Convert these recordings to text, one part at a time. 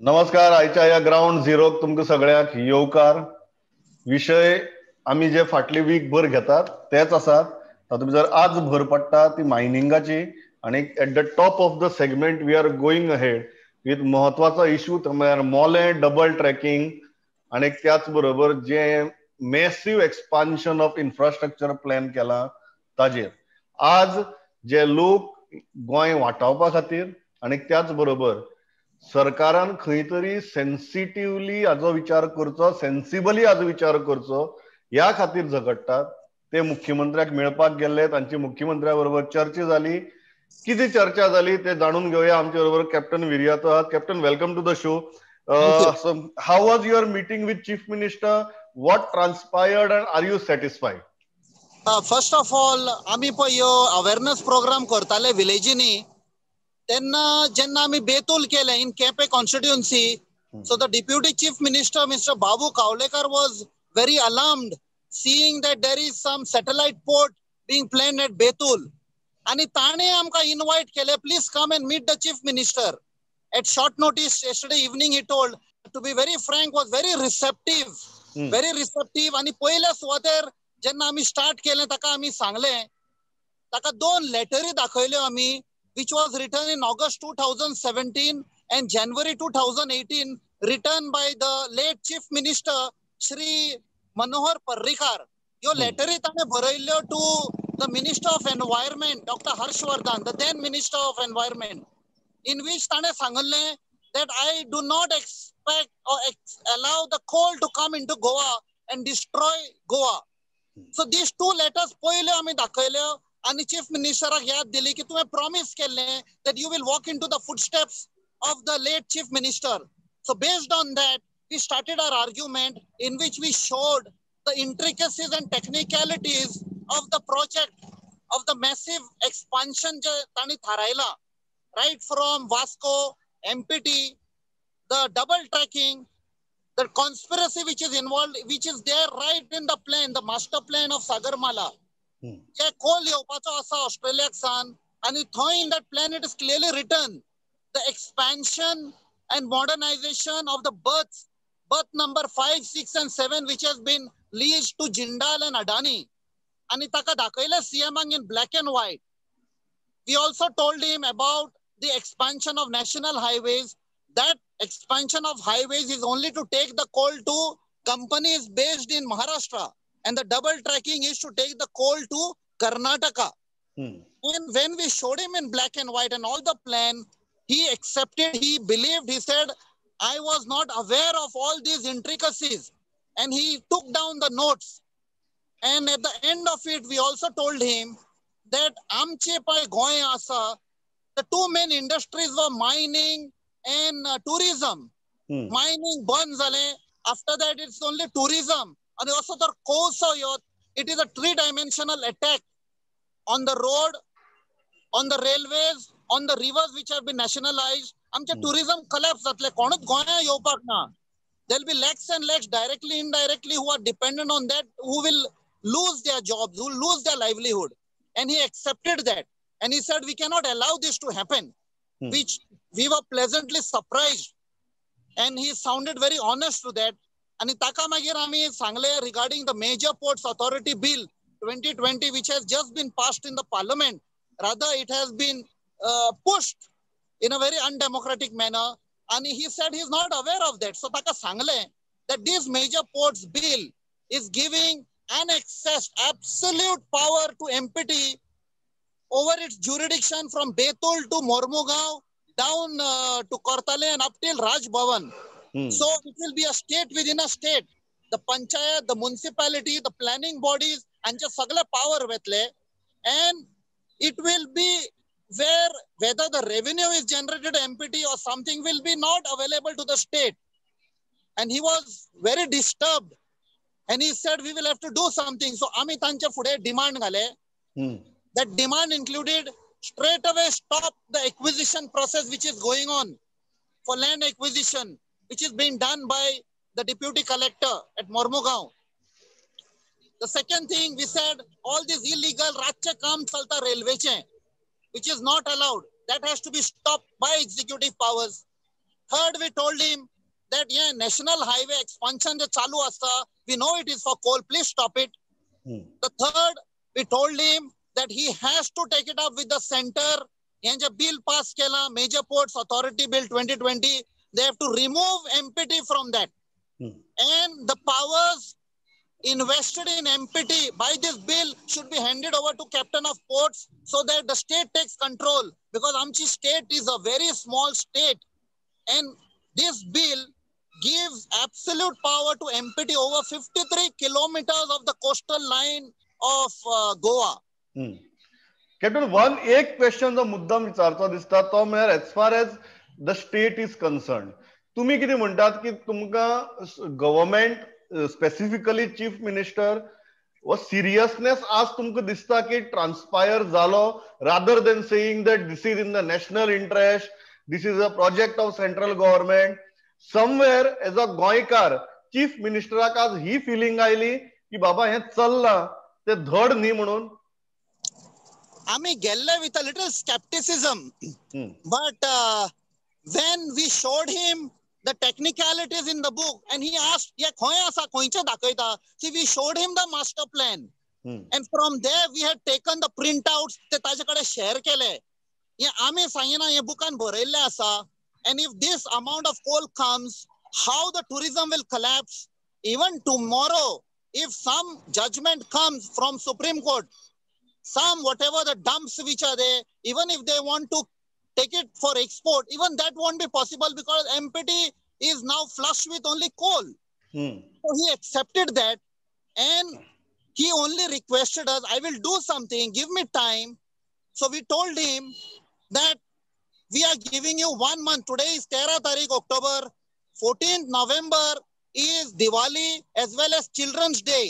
नमस्कार. आयच्या या ग्राउंड झिरोक तुमकां सगळ्याक येवकार. विषय आमी जे फाटली वीक भर घेतात तेच आसात. तातूंत जर आज भर पडटा ती मायनिंगाची आणि at the top of the segment we are going ahead with महत्वाचो इश्यू म्हळ्यार मोले डबल ट्रॅकिंग आणि त्याच बरोबर जे massive expansion of infrastructure plan केला ताजेर आज जे लोक गोंय वाटावपा खातीर आणि त्याच बरोबर सरकारान खंय तरी सेन्सिटिव्हली हाजो विचार करचो, सेन्सिबली हाजो विचार करचो ह्या खातीर झगडटात. ते मुख्यमंत्र्याक मेळपाक गेल्ले, तांची मुख्यमंत्र्या बरोबर चर्चा जाली. किती चर्चा जाली ते जाणून घेवया. आमच्या बरोबर कॅप्टन विर्यातो आहात. Captain, welcome to the show. How was your meeting with chief minister? What transpired and are you satisfied? First of all आम्ही पळय अवेअरनेस प्रोग्राम करताले विलेजीनी तेन्ना जेन्ना आमी बेतूल केले in Quepem constituency. So the deputy chief minister, Mr. Babu Kavlekar, was very alarmed seeing that there is some satellite port being planned at Betul. आणि ताणे आमकां invite केले, please come and meet the chief minister. At short notice yesterday evening he told, to be very frank, was very receptive. Very receptive. आणि पहिल्या सुवातेर जेन्ना आमी start केले ताका आमी सांगले, ताका दोन लेटरी दाखयल्यो आमी, which was written in August 2017 and January 2018, written by the late chief minister Shri Manohar Parrikar. Yo letteri tane baraillo to the Minister of Environment, Dr. Harshvardhan, the then Minister of Environment, in which tane sangalle that I do not expect or allow the coal to come into Goa and destroy Goa. So these two letters पहिले आम्ही दाखवले आणि chief मिनिस्टराक याद दिली की तुम्ही promise केले that you will walk into the footsteps of the late chief minister. So based on that we started our argument in which we showed the intricacies and technicalities of the project of the massive expansion जे ताणी थारायला, right from Vasco, MPT, the double tracking, the conspiracy which is involved, which is there right in the plan, the master plan of Sagarmala. जे Coal येवपाचो आसा ऑस्ट्रेलियाक San आणि थंय in that plan it is clearly written the expansion and modernization of the berth number 5, 6 and 7 which has been leased to Jindal and Adani. आणि ताका दाखयले CMांक in black and white. We also told him about the expansion of national highways. That expansion of highways is only to take the coal to companies based in Maharashtra. And the double tracking is to take the coal to Karnataka. And when we showed him in black and white and all the plan, he accepted, he believed, he said, I was not aware of all these intricacies. And he took down the notes. And at the end of it, we also told him that Amche Pai Goy Asa, the two main industries were mining and tourism. Mining burn zale. After that, it's only tourism. And also the course of it is a three-dimensional attack on the road, on the railways, on the rivers which have been nationalized. Amche tourism collapse atle konut goya yopak na. There'll be lakhs and lakhs directly, indirectly who are dependent on that, who will lose their jobs, who will lose their livelihood. And he accepted that. And he said, we cannot allow this to happen, which we were pleasantly surprised. And he sounded very honest to that. आणि ताका मागीर आमी सांगले regarding the Major Ports Authority Bill 2020 which has just been passed in the parliament. Rather it has been pushed in a very undemocratic manner. And he said he is not aware of that. So ताका सांगले that this Major Ports Bill is giving unaccessed absolute power to MPT over its jurisdiction from Betul to Mormugao down to Kortale and up till Raj Bhavan. So it will be a state within a state. The panchayat, the municipality, the planning bodies, and just sagla power vetle. And it will be where whether the revenue is generated MPT or something will be not available to the state. And he was very disturbed. And he said, we will have to do something. So Amit Ancha Fude demand gale. That demand included straight away stop the acquisition process which is going on for land acquisition, which is being done by the deputy collector at Mormugao. The second thing we said, all these illegal Ratcha Kam Salta railway chain, which is not allowed, that has to be stopped by executive powers. Third, we told him that yeah, national highway expansion je chalu asta, we know it is for coal, please stop it. The third, we told him that he has to take it up with the center. Yan je bill pass kela, Major Ports Authority Bill 2020, they have to remove MPT from that. And the powers invested in MPT by this bill should be handed over to Captain of Ports so that the state takes control, because Amchi state is a very small state, and this bill gives absolute power to MPT over 53 kilometers of the coastal line of Goa. Captain one एक question जो मुद्दाम विचारचो दिसता तो म्हळ्यार as far as the state is concern, तुम्ही कितें म्हणटात की तुमकां गव्हर्मेंट स्पेसिफिकली चीफ मिनिस्टर वो सिरियसनेस आज तुमकां दिसता की ट्रान्सपायर जालो, rather than saying that this is in the national interest, this is a project of central government, somewhere as a गोंयकार चीफ मिनिस्टराक आज ही फिलिंग आयली की बाबा हें चल्लां ते धड न्ही म्हणून? Ami gelle with a little skepticism, but when we showed him the technicalities in the book and he asked, "Yeah, khoy asa khoyche dakoita?" See, we showed him the master plan, and from there we had taken the printouts te tajekade share kele. Yeah, ami sangina ye bookan baraille asa, and if this amount of coal comes, how the tourism will collapse. Even tomorrow, if some judgment comes from Supreme Court, some whatever the dumps which are there, even if they want to take it for export, even that won't be possible because MPT is now flush with only coal. So he accepted that, and he only requested us, I will do something, give me time. So we told him that we are giving you 1 month. Today is 13 Tarikh October, 14th November is Diwali as well as Children's Day.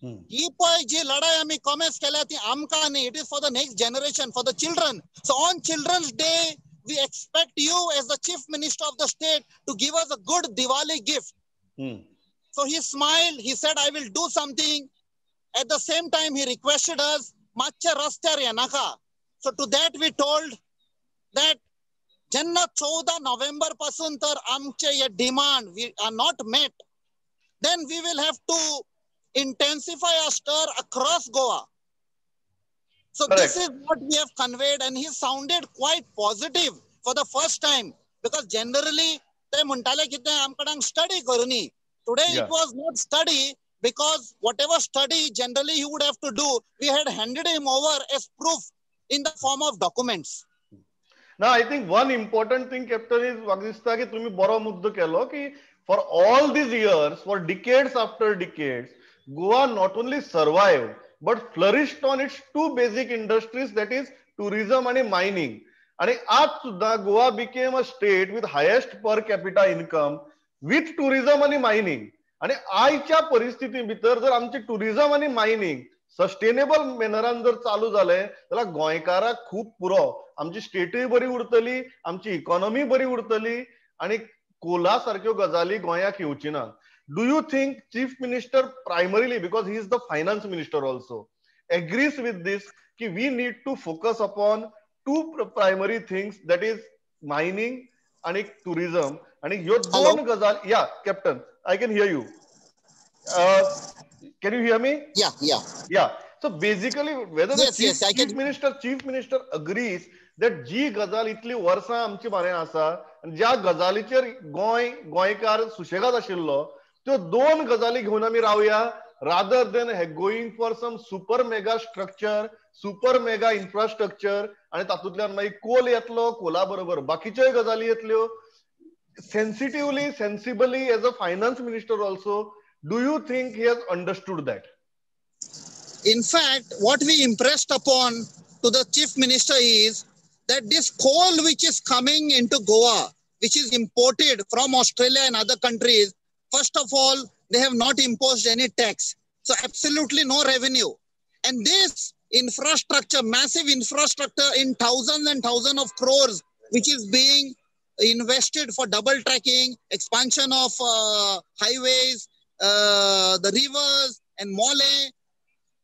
ही पळय जी लढाई आम्ही कॉमेस केल्या ती आमका न्ही, it is for the next generation, for the children. So on children's day we expect you as the chief minister of the state to give us a good Diwali gift. So he smiled, he said I will do something. At the same time he requested us मातशे रस्त्यार येनाका. So to that we told that जेन्ना 14 नोव्हेंबर पासून तर आमचे हे demand we are not mate, then we will have to intensify our stir across Goa. So correct. This is what we have conveyed, and he sounded quite positive for the first time, because generally they muntale kite amkadang study karuni. Today it was not study, because whatever study generally he would have to do, we had handed him over as proof in the form of documents. Now I think one important thing, Captain, is Wagdista ki tumi baro muddo kelo ki for all these years, for decades after decades, Goa not only survived but flourished on its two basic industries, that is tourism and mining. And आज सुद्धा Goa became a state with highest per capita income with tourism and mining. आणि आजच्या परिस्थिती भितर जर आमचे tourism आणि mining sustainable मॅनरान जर चालू झाले जाल्यार गोंयकाराक खूप पुरो, आमची स्टेटूय बरी उरतली, आमची इकॉनॉमी बरी उरतली, आणि कोला सारख्यो गजाली गोंयाक येवची ना. Do you think Chief Minister primarily, because he is the finance minister also, agrees with this कि we need to focus upon two primary things, that is mining and tourism, आणि ह्यो दोन गजाल. Yeah, Captain, I can hear you. Can you hear me? Yeah. So basically, whether the chief minister agrees that जी गजाल इतली वर्सां आमची बारे आसा आणि ज्या गजालीचेर गोंयकार सुशेगाद आशिल्लो, त्यो दोन गजाली घेऊन आम्ही रावया, rather than going for some super mega structure, super mega infrastructure, आणि तातूंतल्यान मागीर कोल येतलो, कोला बरोबर बाकीच्योय गजाली येतल्यो. Sensitively, sensibly, as a finance minister also, do you think he has understood that? In fact, what we impressed upon to the chief minister is that this coal which is coming into Goa, which is imported from Australia and other countries, first of all, they have not imposed any tax. So absolutely no revenue. And this infrastructure, massive infrastructure in thousands and thousands of crores, which is being invested for double tracking, expansion of highways, the rivers and mole.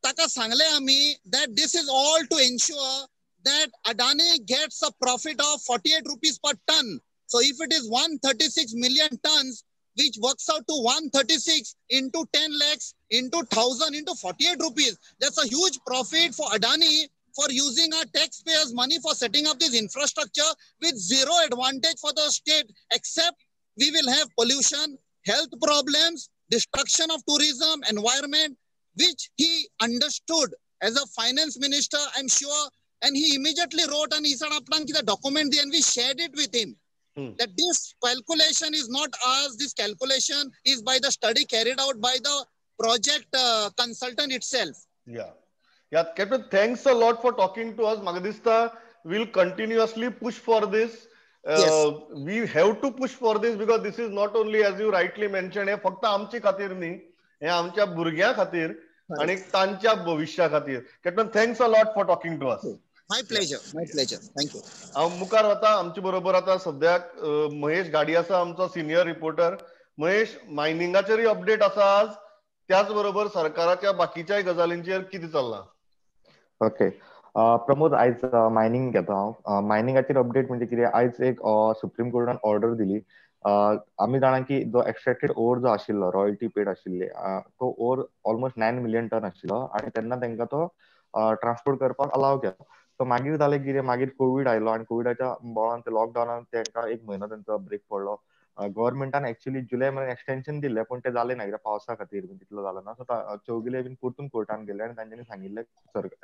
Taka sangle ami that this is all to ensure that Adani gets a profit of 48 rupees per ton. So if it is 136 million tons, which works out to 136 into 10 lakhs into 1000 into 48 rupees, that's a huge profit for Adani for using our taxpayers' money for setting up this infrastructure with zero advantage for the state, except we will have pollution, health problems, destruction of tourism, environment, which he understood as a finance minister, I'm sure. And he immediately wrote and he said, the document, and we shared it with him. That this calculation is not ours, this calculation is by the study carried out by the project consultant itself. Yeah, Captain, thanks a lot for talking to us. Magadista will continuously push for this. Yes. We have to push for this because this is not only, as you rightly mentioned, हे फक्त आमची खातीर न्ही, हे आमच्या भुरग्यां खातीर आणि तांच्या भविष्या खातीर. Captain, thanks a lot for talking to us. My pleasure. Thank you. मुखार वता आमचे बरोबर आता सद्याक महेश गाडी आसा, आमचो सिनियर रिपोर्टर. महेश, मायनिंगाचेर अपडेट आसा आज, त्याच बरोबर सरकाराच्या बाकीच्याय गजालींचेर कितें चल्लां? ओके, प्रमोद, आयज मायनिंग घेता हांव. मायनिंगाचेर अपडेट म्हणजे कितें, आयज एक सुप्रीम कोर्टान ऑर्डर दिली. आमी जाणा की जो एक्सट्रॅक्टेड ओर जो आशिल्लो, रॉयल्टी पेड आशिल्ले, तो ओर ऑलमोस्ट 9 मिलियन टन आशिल्लो आणि तेन्ना तांकां तो ट्रान्सपोर्ट करपाक अलाव केलो. सो मागीर जालें कितें, मागीर कोविड आयलो आणि कोविडाच्या बोळान ते लॉकडावनान तांकां एक म्हयनो तांचो ब्रेक पडलो. गव्हर्मेंटान एक्चुअली जुलय म्हयन्यान एक्सटेन्शन दिल्लें, पण ते जालें ना, कित्याक पावसा खातीर तितलो जालो ना. सो चौगुले बीन परतून कोर्टान गेले आणि तांच्यांनी सांगिल्लें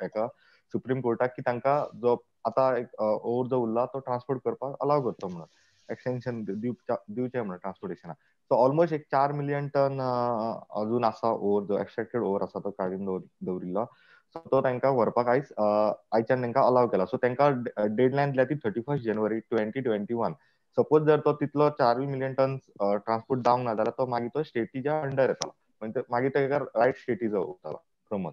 हेका सुप्रीम कोर्टाक की तांकां जो आतां एक ओवर जो उरला तो ट्रान्सपोर्ट करपाक अलाव करचो म्हणून, एक्सटेन्शन दिवचें म्हणून ट्रान्सपोर्टेशनाक. सो ऑलमोस्ट एक 4 मिलियन टन अजून आसा ओवर, जो एक्सट्रॅक्टेड ओवर आसा तो काडून दवरिल्लो. सो तो तांकां व्हरपाक आयच्यान तांकां अलाव केला. सो तांकां डेडलायन दिल्या ती 31 जानेवारी 2021. सपोज जर तो तितलो 4 मिलियन टन ट्रान्सपोर्ट जावंक ना जाल्यार तो मागीर तो स्टेटीच्या अंडर येतालो, म्हणजे मागीर ताका रायट स्टेटीचो उरतालो. प्रमोद,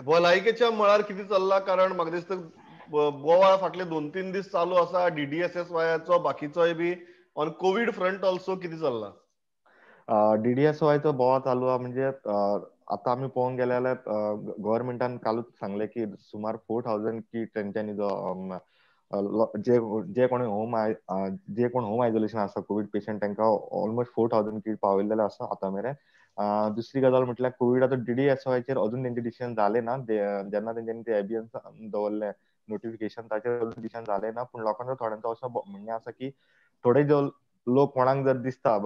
भलायकेच्या मळार कितें चल्लां? कारण म्हाका दिसता गोवा फाटले 2-3 दीस चालू आसा, DDSSYचो बाकीचोय बी ऑन कोविड फ्रंट ऑल्सो कितें चल्लां? DDSYचो बोवाळ चालू आहा. म्हणजे आतां आमी पळोवंक गेले जाल्यार गव्हर्मेंटान कालूच सांगलें की सुमार 4000 की तेंच्यांनी जो जे कोण होम आयसोलेशन आसा कोविड पेशंट तांकां ऑलमोस्ट 4000 किट पावयलेले आसा आतां मेरेन. दुसरी गजाल म्हटल्यार कोविडाचो DDSYचेर अजून तेंचे डिसिजन जालें ना. जेन्ना तेंच्यांनी ते एबियन्स दवरलें नोटिफिकेशन, ताचेर अजून डिसिजन जालें ना. पूण लोकांचो थोड्यांचो असो म्हणणें आसा की थोडे जो लोक कोणाक जर दिसता,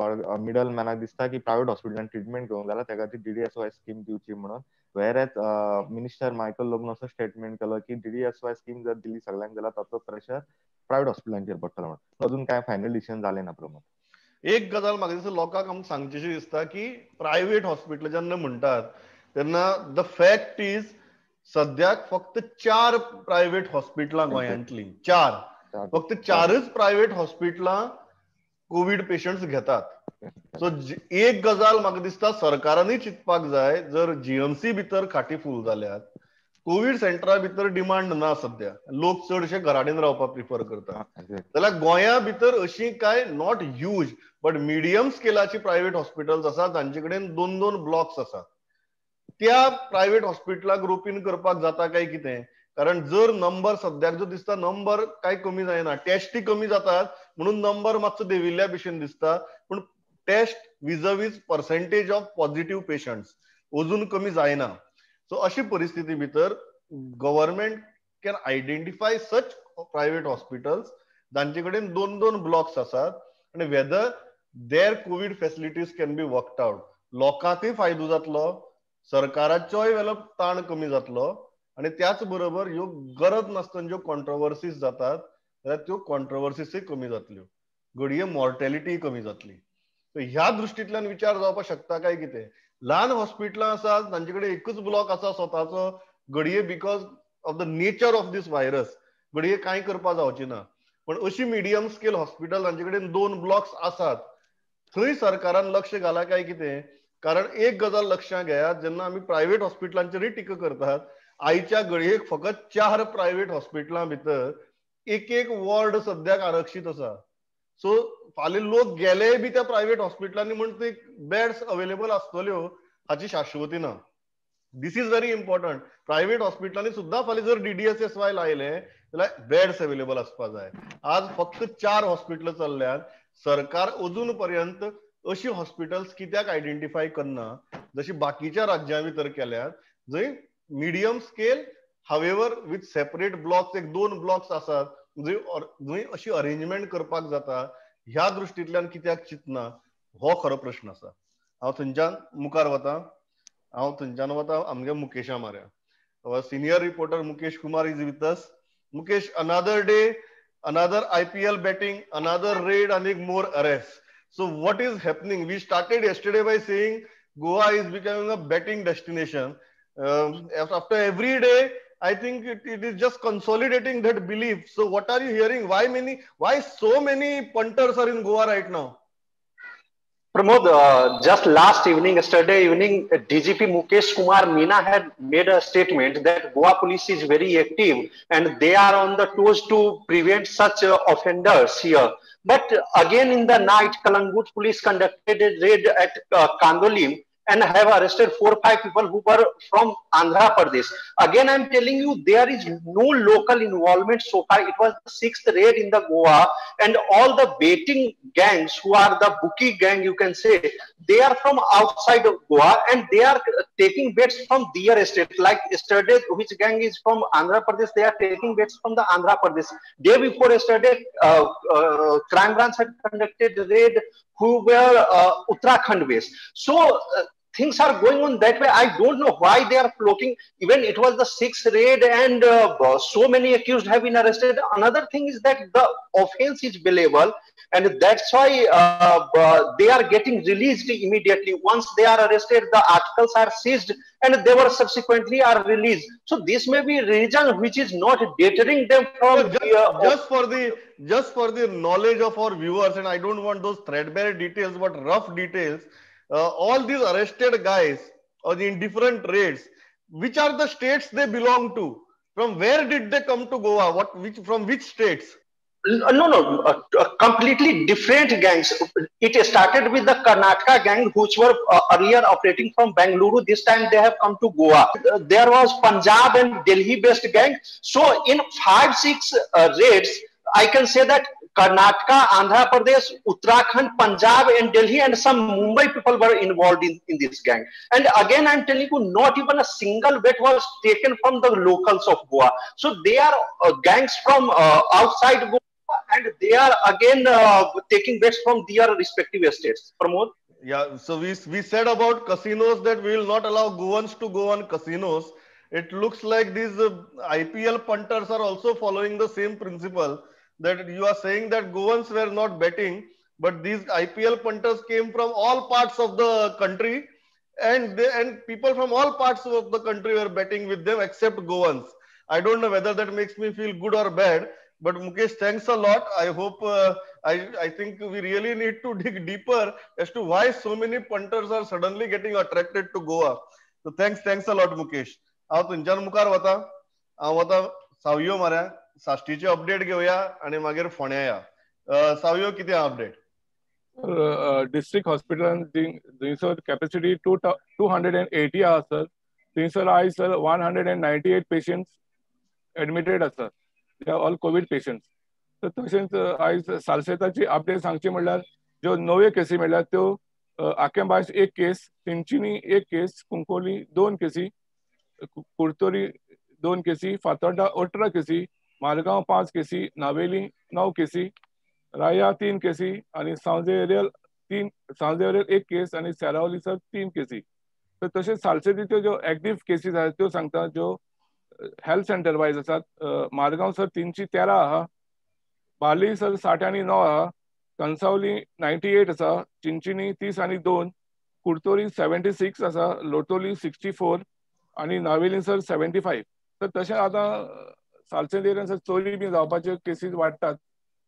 मिडल मॅनाक दिसता की प्रायव्हेट हॉस्पिटलान ट्रिटमेंट घेवंक जाल्यार त्या खातीर DDSY स्कीम दिवची म्हणून. वेरएज मिनिस्टर मायकल लोबन असो स्टेटमेंट केलो की DDSY स्कीम जर दिली सगळ्यांक जाल्यार ताचो प्रेशर प्रायव्हेट हॉस्पिटलांचेर पडटलो म्हणून. अजून काय फायनल डिसिजन जालें ना. प्रमोद, एक गजाल म्हाका दिसता लोकांक आमकां सांगचीशी दिसता की प्रायव्हेट हॉस्पिटल जेन्ना म्हणटात तेन्ना द फॅक्ट इज सद्याक फक्त 4 प्रायव्हेट हॉस्पिटलां गोंयांतली, 4, फक्त 4च प्रायव्हेट हॉस्पिटलां कोविड पेशंट्स घेतात. सो एक गजाल म्हाका दिसता सरकारानूय चिंतपाक जाय, जर GMC भितर खाटी फूल जाल्यात, कोविड सेंटरा भितर डिमांड ना सध्या, लोक चडशे घराडेन रावपाक प्रिफर करतात, जाल्यार गोंया भितर अशी काय नॉट ह्यूज बट मिडियम स्केलाची प्रायव्हेट हॉस्पिटल्स आसात जांचे कडेन 2-2 ब्लॉक्स आसात. त्या प्रायव्हेट हॉस्पिटलाक रोपीन करपाक जाता काय कितें? कारण जर नंबर सद्याक जो दिसता नंबर काय कमी जायना, टेस्टी कमी जातात म्हणून नंबर मातसो देविल्ल्या भशेन दिसता, पण टेस्ट विजवीज पर्सेंटेज ऑफ पॉझिटिव्ह पेशंट्स अजून कमी जायना. सो अशी परिस्थिती भितर government can identify such private hospitals जांचे कडेन 2-2 ब्लॉक्स आसात आणि whether there covid facilities can be worked out. लोकांकय फायदो जातलो, सरकाराचोय वेलो ताण कमी जातलो आणि त्याच बरोबर ह्यो गरज नासतना ज्यो कॉन्ट्रोवर्सीज जातात जाल्यार त्यो कॉन्ट्रोवर्सीजय कमी जातल्यो, घडये मॉर्टेलिटी कमी जातली. ह्या दृश्टींतल्यान विचार जावपाक शकता काय कितें? ल्हान हॉस्पिटलां आसात तांचे कडेन एकच ब्लॉक आसा स्वताचो, घडये because of the nature of this virus घडये कांय करपा जावची ना. पण अशी मिडियम स्केल हॉस्पिटल जांचे कडेन 2 ब्लॉक्स आसात थंय सरकारान लक्ष घाला काय कितें? कारण एक गजाल लक्षात घेयात, जेन्ना आमी प्रायव्हेट हॉस्पिटलांचेरय टिका करतात, आयच्या घडयेक फकत 4 प्रायव्हेट हॉस्पिटलां भितर एक वॉर्ड सद्याक आरक्षीत आसा. सो फाल्यां लोक गेलेय बी त्या प्रायव्हेट हॉस्पिटलांनी म्हण ते बेड्स अवेलेबल आसतल्यो हाची शाश्वती ना. दिस इज व्हेरी इम्पॉर्टंट. प्रायव्हेट हॉस्पिटलांनी सुद्धा फाल्यां जर DDSSY लायले जाल्यार बेड्स अवेलेबल आसपा जाय. आज फक्त 4 हॉस्पिटल चल्ल्यात. सरकार अजून पर्यंत अशी हॉस्पिटल्स कित्याक आयडेंटिफाय करना जशी बाकीच्या राज्यां भितर केल्यात जंय medium scale however with separate blocks, एक 2 ब्लॉक्स आसात जंय अशी अरेंजमेंट करपाक जाता. ह्या दृश्टींतल्यान कित्याक चिंतना हो खरो प्रश्न आसा. हांव थंयच्यान मुखार वता. आमगे मुकेशा म्हऱ्या. Our senior reporter Mukesh Kumar is with us. Mukesh, another day, another IPL betting, another raid, and more arrests. So what is happening? We started yesterday by saying Goa is becoming a betting destination. After every day, I think it is just consolidating that belief. So what are you hearing? Why so many punters are in Goa right now? Pramod, just last evening, yesterday evening, DGP Mukesh Kumar Meena had made a statement that Goa police is very active and they are on the toes to prevent such offenders here. But again in the night, Kalangut police conducted a raid at Kandolim and have arrested 4 or 5 people who were from Andhra Pradesh. Again, I'm telling you, there is no local involvement so far. It was the 6th raid in the Goa, and all the betting gangs who are the bookie gang, you can say, they are from outside of Goa and they are taking bets from their estate. Like yesterday, which gang is from Andhra Pradesh, they are taking bets from the Andhra Pradesh. Day before yesterday, crime branch had conducted a raid who were Uttarakhand based. So things are going on that way. I don't know why they are flocking. Even it was the 6th raid and so many accused have been arrested. Another thing is that the offense is believable and that's why they are getting released immediately. Once they are arrested, the articles are seized and they were subsequently are released. So this may be a reason which is not deterring them from just for the knowledge of our viewers, and I don't want those threadbare details but rough details. All these arrested guys in different raids, which are the states they belong to? From where did they come to Goa? From which states? No, completely different gangs. It started with the Karnataka gang, which were earlier operating from Bengaluru. This time they have come to Goa. There was Punjab and Delhi-based gang. So in 5-6 raids, I can say that Karnataka, Andhra Pradesh, Uttarakhand, Punjab and Delhi and some Mumbai people were involved in this gang. And again, I'm telling you, not even a single bet was taken from the locals of Goa. So they are gangs from outside Goa and they are again taking bets from their respective estates. Pramod? Yeah, so we said about casinos that we will not allow Goans to go on casinos. It looks like these IPL punters are also following the same principle. That you are saying that Goans were not betting, but these IPL punters came from all parts of the country, and people from all parts of the country were betting with them except Goans. I don't know whether that makes me feel good or bad, but Mukesh, thanks a lot. I hope I think we really need to dig deeper as to why so many punters are suddenly getting attracted to Goa. So thanks a lot, Mukesh. हांव तुमच्यान मुखार वता. हांव वता सावयो माऱ्या. साश्टीचे update घेवया आणि मागीर फोण्या या. सावयो कितें अपडेट? डिस्ट्रिक्ट हॉस्पिटलान थंयसर कॅपॅसिटी 280 आसा सर. थंयसर आयज सर 198 पेशंट्स एडमिटेड आसा. They are all Covid patients. तर तशेंच आयज सालसेताची अपडेट सांगची म्हणल्यार ज्यो नव्यो केसी म्हणल्यार त्यो आकेंबाश 1 केस, तिंचिनी 1 केस, कुंकोली 2 केसी, कुर्तोरी 2 केसी, फातोड्डा 18 केसी, मारगांव 5 केसी, नावेली 9 केसी, राया 3 केसी आणि सांजेरेल 1 केस आणि सेरावली सर 3 केसी. तर तशेंच सालसेतीच्यो ज्यो एक्टिव्ह केसीस आसात त्यो सांगता ज्यो हेल्थ सेंटर वायज आसात. मारगांव सर 313 आहा, बाली सर 60 आणि 9 आहा, कणसावली 98 आसा, चिंचिनी 30 आणि 2, कुर्तोरी 76 आसा, लोटोली 64 आणि नावेली सर 75. तर तशें आतां सालसेत एरियान सर चोरी बी जावपाच्यो केसीस वाडटात.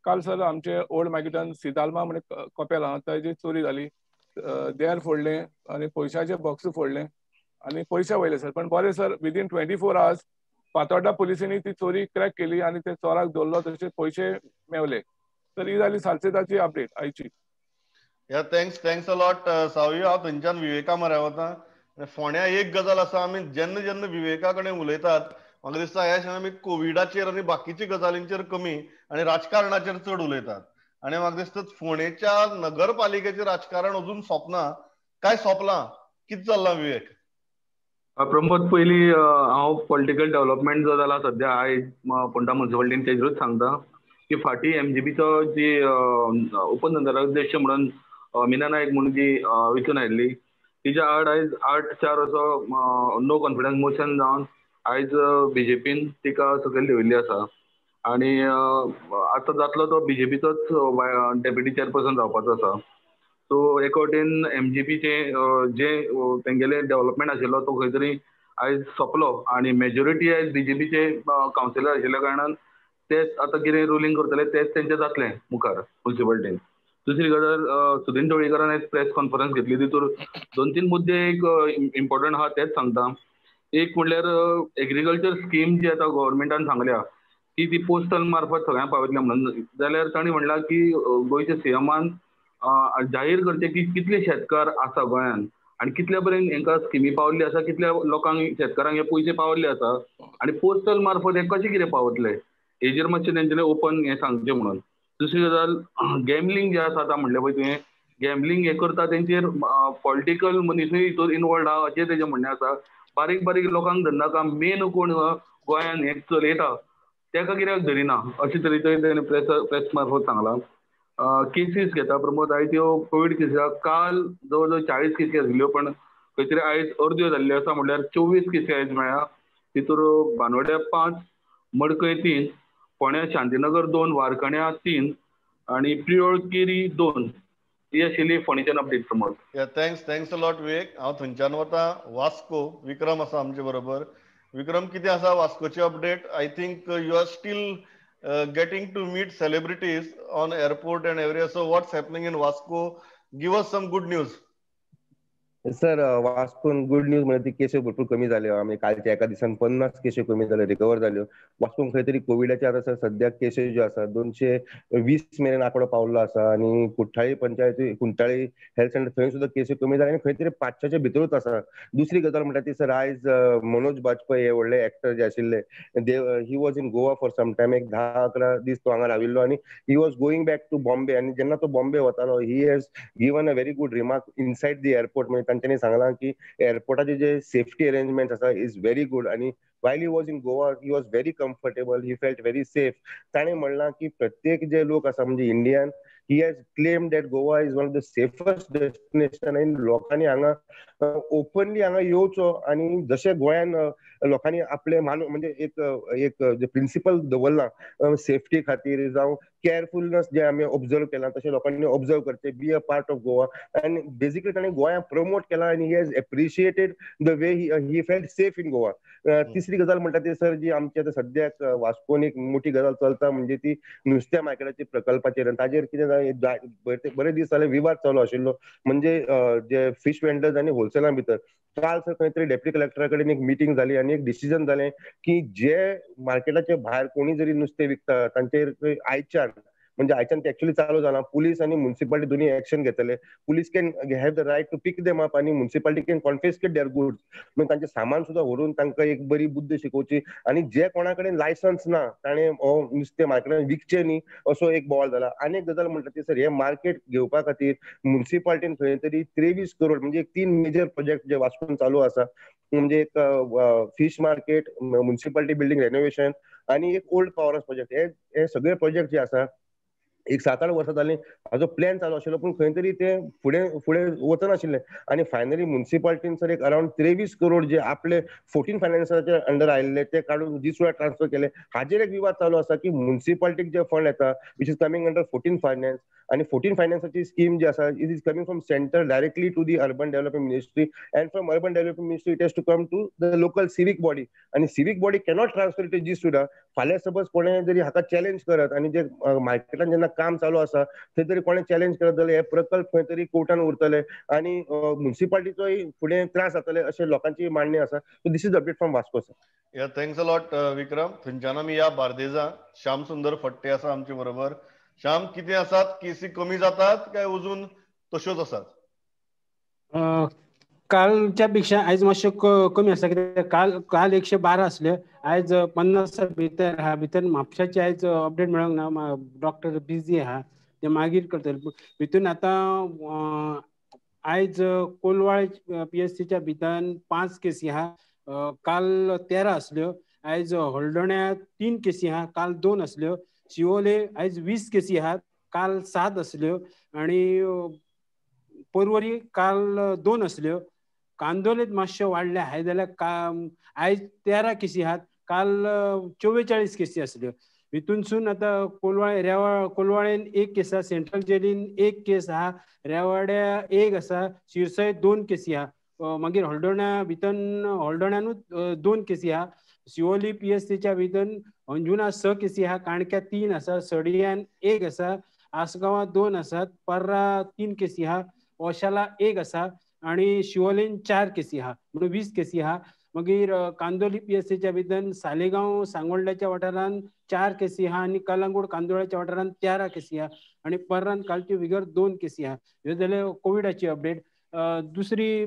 काल सर आमचे ओल्ड मार्केटान सिदाल्मा म्हणून कपेल आहा ताजी चोरी जाली. देर फोडले आणि पयशाचे बॉक्स फोडले आणि पयशे वयले सर. पण बरें सर, विदीन 24 hours फातोड्डा पुलिसांनी ती चोरी क्रॅक केली आणि ते चोराक धरलो, तशें पयशे मेवले. तर ही जाली सालसेताची अपडेट आयची. या थँक्स अ लॉट सावयो. हांव थंयच्यान विवेका म्हऱ्या वता. फोण्या एक गजाल आसा, आमी जेन्ना जेन्ना विवेका कडेन उलयतात म्हाका दिसता ह्या क्षणांत आमी कोविडाचेर आनी बाकीच्या गजालींचेर कमी आनी राजकारणाचेर चड उलयतात. आनी म्हाका दिसता फोंडेच्या नगरपालिकेचें राजकारण अजून सोंपना काय सोंपलां? कितें चल्लां विवेक? प्रमोद, पयलीं हांव पॉलिटिकल डेव्हलपमेंट जो जाला सध्या आयज फोंडा म्युनिसिपालिटीन तेजेरूच सांगता की फाटीं MGBचो जी उपनगराध्यक्ष म्हणून मीना नायक म्हणून जी वेंचून आयिल्ली, तिच्या आड आयज 8-4 असो नो कॉन्फिडन्स मोशन जावन आयज BJPन तिका सकयल देंवयल्ली आसा. आनी आतां जातलो तो BJPचोच डेप्युटी चेअरपर्सन जावपाचो आसा. सो एक वटेन MGBचे जे तेंगेले डेव्हलपमेंट आशिल्लो तो खंय तरी आयज सोंपलो आनी मेजॉरिटी आयज BJPचे कावन्सिलर आशिल्ल्या कारणान तेच आतां कितें रुलींग करतले तेच तेंचें जातलें मुखार म्युनिसिपालिटीन. दुसरी गजाल, सुदीन ढवळीकरान आयज प्रेस कॉन्फरन्स घेतली, तितूर 2-3 मुद्दे एक इम्पॉर्टंट आहा तेच सांगता. एक म्हणल्यार एग्रीकल्चर स्कीम जी आतां गव्हर्मेंटान सांगल्या की ती पोस्टल मार्फत सगळ्यांक पावयतल्या म्हणून, जाल्यार तांणी म्हणलां की गोंयच्या CMन जाहीर करचे की कितले शेतकार आसा गोंयान आनी कितल्या पर्यंत हांकां स्किमी पावल्ली आसा, कितल्या लोकांक शेतकारांक हे पयशे पावल्ले आसा आनी पोस्टल मार्फत हे कशें कितें पावतले हेजेर मातशें तेंच्यांनी ओपन हें सांगचें म्हणून. दुसरी गजाल, गॅमलींग जें आसा आतां म्हणलें पळय तुवें, गॅमलींग हें करता तेंचेर पॉलिटिकल मनीसूय हितूर इनवॉल्ड आहा अशें तेजें म्हणणें आसा. बारीक बारीक लोकांक धरनाका, मेन कोण गोंयान हें चलयता तेका कित्याक धरिना अशें तरेचें तेणें प्रेस मार्फत सांगलां. केसीस घेता प्रमोद, आयज ह्यो कोवीड केसीस काल जवळ जवळ 40 केसी आशिल्ल्यो, पण खंय तरी आयज अर्द्यो जाल्ल्यो आसा म्हणल्यार 24 केसी आयज मेळ्ळ्या. तितूर बानवड्या 5, मडकय 3, फोण्या शांतीनगर 2, वारकण्या 3 आनी प्रियोळ केरी 2 ही आशिल्ली फोंडेच्यान update Pramod. Thanks a lot Vivek. हांव थंयच्यान वता वास्को. विक्रम आसा आमचे बरोबर. विक्रम, कितें आसा वास्कोची update? I think you are still getting to meet celebrities on airport and everywhere. So what's happening in Vasco? Give us some good news. Sir, वास्कोन गुड न्यूज म्हणजे ती केसो भरपूर कमी जाल्यो. आमी कालच्या एका दिसान 50 केसो कमी जाल्यो, रिकवर जाल्यो. वास्कोन खंय तरी कोविडाच्या आतां सद्याक केसो ज्यो आसा 220 मेरेन आंकडो पावल्लो आसा आनी कुठ्ठाळी पंचायती, कुंठाळी हेल्थ सेंटर थंय सुद्दां केसो कमी जाल्यो आनी खंय तरी 500च्या भितरूच आसा. दुसरी गजाल म्हणटा ती सर, आयज मनोज बाजपेयी हे व्हडले एक्टर जे आशिल्ले, he was in Goa for some time. एक 10-11 दीस तो हांगा राविल्लो आनी he was going back to Bombay. आनी जेन्ना तो बॉम्बे वतालो, he has given a very good remark inside the airport. म्हणजे तांच्यांनी सांगलां की एअरपोर्टाचे जे सेफ्टी अरेंजमेंट आसा इज व्हेरी गुड आनी while he was in Goa, he was very comfortable, he felt very safe. ताणें म्हणलां की प्रत्येक जे लोक आसा म्हणजे Indian, he has claimed that Goa is one of the safest destination and लोकांनी हांगा ओपनली हांगा येवचो आनी जशें गोंयान लोकांनी आपले म्हणजे एक जे प्रिन्सिपल दवरला सेफ्टी खातीर जावं केअरफुलनेस जे आमी ऑब्जर्व केला तशें लोकांनी ऑब्जर्व करचे, be a part of Goa. आनी बेसिकली ताणें गोंया प्रमोट केला आनी he has appreciated the way he felt safe in Goa. तिसरी गजाल म्हणटा ती सर, जी आमची आतां सद्याक वास्कोन एक मोठी गजाल चलता म्हणजे ती नुस्त्या मार्केटाच्या प्रकल्पाचेर. ताजेर कितें बरे दीस जाले विवाद चालू आशिल्लो म्हणजे जे फिश वेंडर्स आनी होलसेला भितर. काल सर खंय तरी डेप्युटी कलेक्टरा कडेन एक मिटींग जाली आनी एक डिसिजन जालें की जे मार्केटाचे भायर कोणी जरी नुस्तें विकता तांचेर आयच्यान म्हणजे आयच्यान ते एक्चुअली चालू जाला. पुलीस आनी म्युनिसिपालिटी दोनी एक्शन घेतले. Police can have the right to pick them up आनी municipality can confiscate their goods. म्हणजे तांचें सामान सुद्दां व्हरून तांकां एक बरी बुद्ध शिकोवची आनी जे कोणा कडेन लायसन्स ना ताणें नुस्तें मार्केटान विकचें न्ही असो एक बोवाळ जाला. आनी एक गजाल म्हणटा ती सर, हे मार्केट घेवपा खातीर म्युनिसिपालिटीन खंय तरी 23 करोड म्हणजे 3 मेजर प्रोजेक्ट जे वास्कोन चालू आसा. म्हणजे एक fish market, municipality building renovation आनी एक ओल्ड पॉवर हाऊस प्रोजेक्ट. हे सगळे प्रोजेक्ट जे आसा एक 7-8 वर्सां जालीं हाजो प्लॅन चालू आशिल्लो, पूण खंय तरी ते फुडें वचनाशिल्लें. आनी फायनली म्युनिसिपालिटीन सर एक अरावंड 23 करोड जे आपले 14 फायनान्साच्या अंडर आयिल्ले ते काडून दिसवार ट्रान्सफर केले. हाजेर एक विवाद चालू आसा की म्युनिसिपालिटीक जे फंड येता which is coming under 14 finance आनी 14 फायनान्साची स्कीम जी आसा it is coming from centre directly to the urban development ministry and from urban development ministry it has to come to the local civic body आनी civic body cannot transfer it जी सुद्धा. फाल्यां suppose कोणें जरी हाका challenge करत आनी जे मार्केटान जेन्ना काम चालू आसा थंय तरी कोणें चॅलेंज करत जाल्यार हे प्रकल्प खंय तरी कोर्टान उरतले आनी म्युनिसिपालिटीचोय फुडें त्रास जातले अशें लोकांची मांडणी आसा. So this is update from Vasco sir. Thanks a lot Vikram. थंयच्यान आमी या बार्देजा. श्याम सुंदर फट्टे आसा आमचे बरोबर. श्याम, कितें आसात? केसी कमी जातात काय अजून तश्योच आसात? कालच्या पेक्षा आयज मातशे कमी आसा, कित्याक काल 112 असले, आयज 50 भितर हा. भितर म्हापशाचे आयज अपडेट मेळोंक ना, डॉक्टर बिझी आहा, ते मागीर करतले. भितून आतां आयज कोलवाळे PSCच्या भितर 5 केसी आहा, काल 13 असल्यो. आयज हळदोण्या 3 केसी आहा, काल 2 असल्यो. शिवोले आयज 20 केसी आहात, काल 7 असल्यो. आणि पर्वरी काल 2 असल्यो. कांदोलेत मातशे वाडले हाय जाल्यार आयज 13 केसी आहात, काल 44 केसी असल्यो. हितूनसून आता कोलवाळेन 1 केस आहा, सेंट्रल जेलीन 1 केस आहा, रेवाड्या 1 आसा, शिरसय 2 केसी आहा. मागीर हळदोण्यानूच 2 केसी आहा. शिवोली PSCच्या भितर अंजुना 6 केसी आहा, काणक्या 3 आसा, सडयान 1 आसा, आसगांवां 2 आसात, पर्रा 3 केसी आहा, ओशाला 1 आसा आणि शिवोलेन 4 केसी आहा, म्हणून 20 केसी आहा. मागीर कांदोली PSCच्या भितर सालेगांव सांगोळड्याच्या वाठारान 4 केसी आहा आणि कलंगूट कांदोळ्याच्या वाठारान 13 केसी आहा आणि पर्रान कालची विगर 2 केसी आहा. ह्यो जाले कोविडाची अपडेट. दुसरी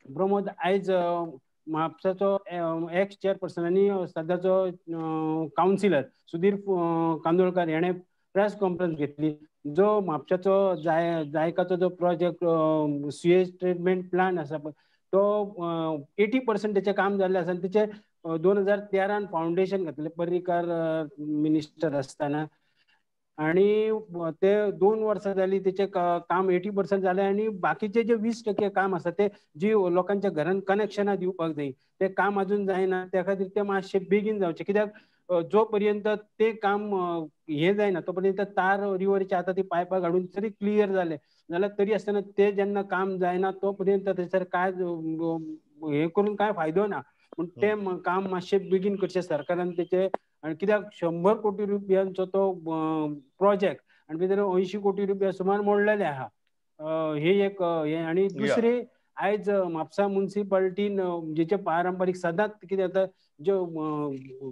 प्रमोद, आयज म्हापसाचो एक्स चेअरपर्सन आनी सध्याचो काउन्सिलर सुधीर कांदोळकर हेणे प्रेस कॉन्फरन्स घेतली. जो म्हापशाचो जायकाचो जो प्रोजेक्ट सुएज ट्रीटमेंट प्लांट आसा पळय, तो 80% काम जाल्लें आसा. तेचे 2013 फाउंडेशन घातलें पर्रीकार मिनिस्टर आसतना, आणि ते 2 वर्सां जाली तेचे काम 80% जालें. आणि बाकीचे जे 20% काम आसा ते जी लोकांच्या घरान कनेक्शनां दिवपाक जाय, ते काम अजून जायना. त्या खातीर ते मातशे बेगीन जावचे, कित्याक जो पर्यंत ते काम हे जायना तो पर्यंत तार रिवरचे आतां ती पायपां घालून जरी क्लियर जाले जाल्यार तरी आसतना ते जेन्ना काम जायना तो पर्यंत थंयसर काय हे करून काय फायदो ना. पूण ते काम मातशे बेगीन करचे सरकारान तेचे. आणि कित्याक 100 कोटी रुपयांचो तो प्रोजेक्ट आणि भितर 80 कोटी रुपया सुमार मोडलेले आहा. हे एक हे. आणि दुसरी, आयज म्हापसा म्युनिसिपालिटीन जेचे पारंपारीक सदांच कितें जाता, जो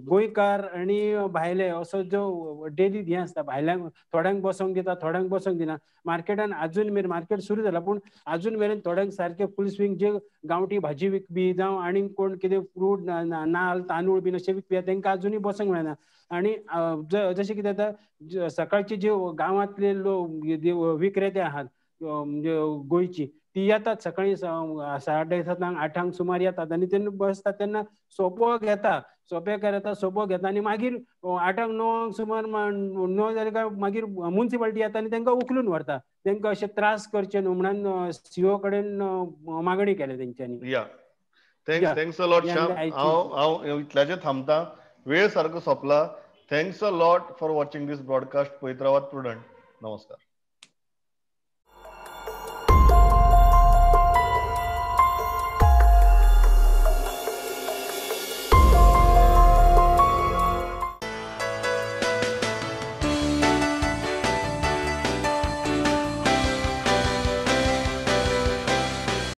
गोंयकार आणि भायले असो जो डेली हे आसता, भायल्यांक थोड्यांक बसोंक दिता, थोड्यांक बसोंक दिना. मार्केटान अजून मेरेन मार्केट सुरू जाला, पूण अजून मेरेन थोड्यांक सारखे फुल स्विंग जे गांवठी भाजी विकपी जावं आनी कोण कितें फ्रूट नाल्ल तांदूळ बीन अशें विकपी तांकां अजुनूय बसोंक मेळना. आणि जशें कितें जाता, सकाळचे जे गांवांतले विक्रेते आहात म्हणजे गोंयची, ती येतात सकाळी 7:30 8 सुमार येतात आणि तेन्ना बसतात. तेन्ना सोपो घेता, सोंपेकार येता, सोपो घेता आणि मागीर 8 9 सुमार 9 जाले काय मागीर म्युनिसिपालिटी येता आणि तांकां उखलून व्हरता. तांकां अशे त्रास करचे न्हू म्हणून CO कडेन मागणी केल्या तेंच्यांनी. Thanks a lot Shyam. हांव इतल्याचेर थांबता, वेळ सारको सोंपला. Thanks a lot for watching this broadcast. पळयत रावात प्रुडंट. नमस्कार.